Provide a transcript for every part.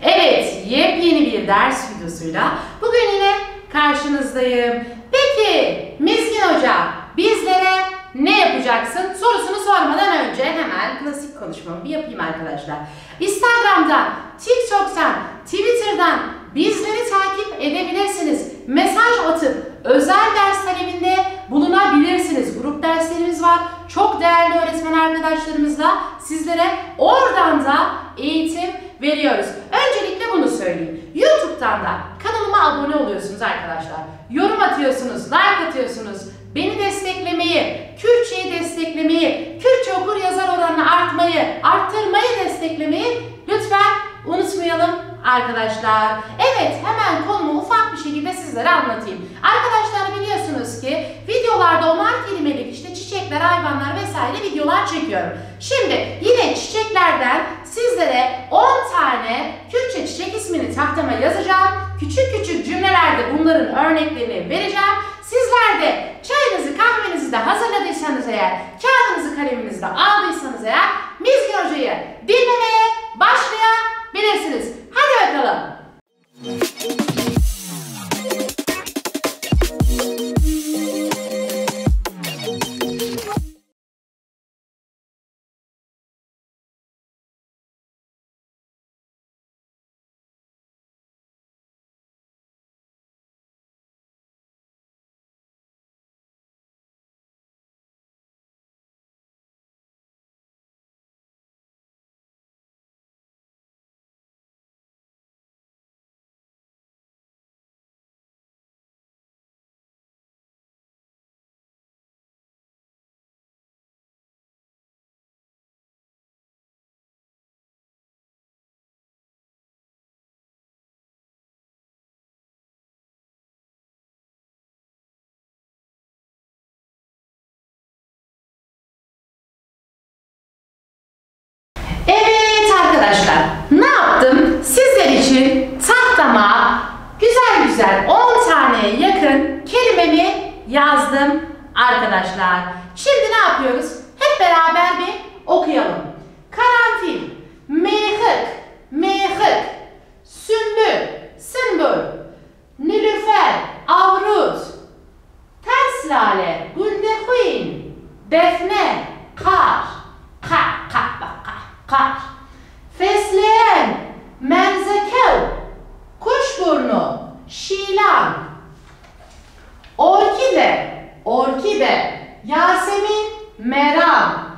Evet, yepyeni bir ders videosuyla bugün yine karşınızdayım. Peki Mizgin Hoca, bizlere ne yapacaksın sorusunu sormadan önce hemen klasik konuşmamı bir yapayım arkadaşlar. Instagram'dan, TikTok'tan, Twitter'dan bizleri takip edebilirsiniz. Mesaj atıp özel ders talebinde bulunabilirsiniz. Grup derslerimiz var. Çok değerli öğretmen arkadaşlarımızla sizlere oradan da eğitim veriyoruz. Öncelikle bunu söyleyeyim. YouTube'dan da kanalıma abone oluyorsunuz arkadaşlar. Yorum atıyorsunuz, like atıyorsunuz. Beni desteklemeyi, Kürtçeyi desteklemeyi, Kürtçe okur yazar oranını arttırmayı desteklemeyi lütfen unutmayalım arkadaşlar. Evet, hemen konumu ufak bir şekilde sizlere anlatayım. Arkadaşlar biliyorsunuz ki videolarda 10'ar kelimelik işte çiçekler, hayvanlar vesaire videolar çekiyorum. Şimdi yine çiçeklerden sizlere 10 tane Kürtçe çiçek ismini tahtama yazacağım. Küçük küçük cümlelerde bunların örneklerini vereceğim. Sizler de çayınızı, kahvenizi de hazırladıysanız eğer, kağıdınızı, kaleminizi de aldıysanız eğer Mizgin Hoca'yı dinlemeye başlayabilirsiniz. Hadi bakalım. Evet arkadaşlar, ne yaptım? Sizler için tahtama güzel 10 taneye yakın kelimemi yazdım arkadaşlar. Şimdi ne yapıyoruz? Hep beraber bir okuyalım. Karanfil, mehık, mehık, sümbül, sümbül, nilüfer, avrut, ters lale, güldehuin, defne, kar, kar, fesleğen, merzekel, kuşburnu, şilan, orkide, yasemin, meram,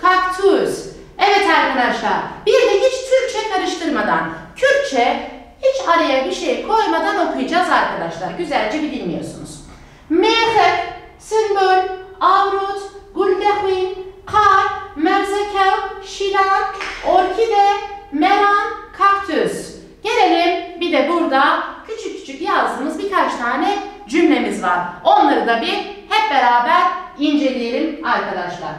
kaktüs. Evet arkadaşlar, bir de hiç Türkçe karıştırmadan, Kürtçe hiç araya bir şey koymadan okuyacağız arkadaşlar. Güzelce bir dinliyorsunuz. Mehek, sümbül, avrut, güldehuin, kar, merzekel, şilan, orkide, meran, kaktüs. Gelelim bir de burada küçük yazdığımız birkaç tane cümlemiz var. Onları da bir hep beraber inceleyelim arkadaşlar.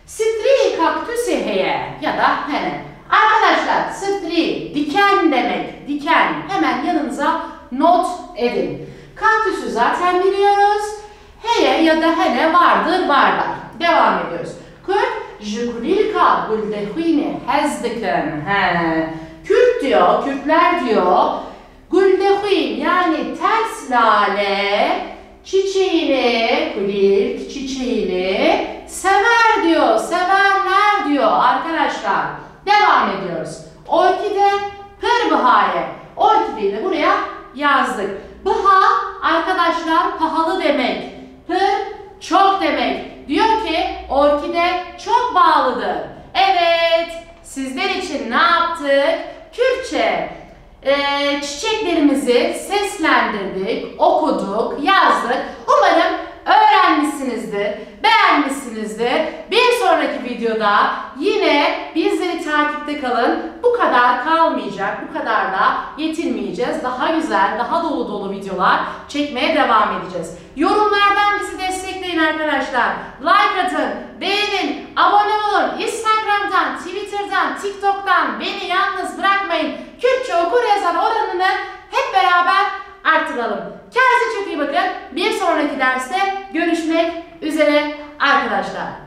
Stri kaktüsü heye ya da hene. Arkadaşlar stri diken demek. Diken hemen yanınıza not edin. Kaktüsü zaten biliyoruz. Heye ya da hene varlar. Devam ediyoruz. Jükulilka güldehuine hezdiken. Kürt diyor, Kürtler diyor. Güldehuin yani ters lale çiçeğini, kulilk çiçeğini sever diyor, severler diyor arkadaşlar. Devam ediyoruz. Orkide pırbıhaye. Orkideyi de buraya yazdık. Bıha arkadaşlar pahalı demek. Pır çok demek. Diyor ki orkide çok bağlıdır. Evet, sizler için ne yaptık? Kürtçe çiçeklerimizi seslendirdik, okuduk, yazdık. Umarım öğrenmişsinizdir, beğenmişsinizdir. Bir sonraki videoda yine bizleri takipte kalın. Bu kadar kalmayacak, bu kadar da yetinmeyeceğiz. Daha güzel, daha dolu videolar çekmeye devam edeceğiz. Yorumlardan bizi destekleyin arkadaşlar. Like atın, beğenin, abone olun. Instagram'dan, Twitter'dan, TikTok'tan beni yalnız bırakmayın. Kürtçe okur yazar oranını hep beraber arttıralım. Kendinize çok iyi bakın. Bir sonraki derste görüşmek üzere arkadaşlar.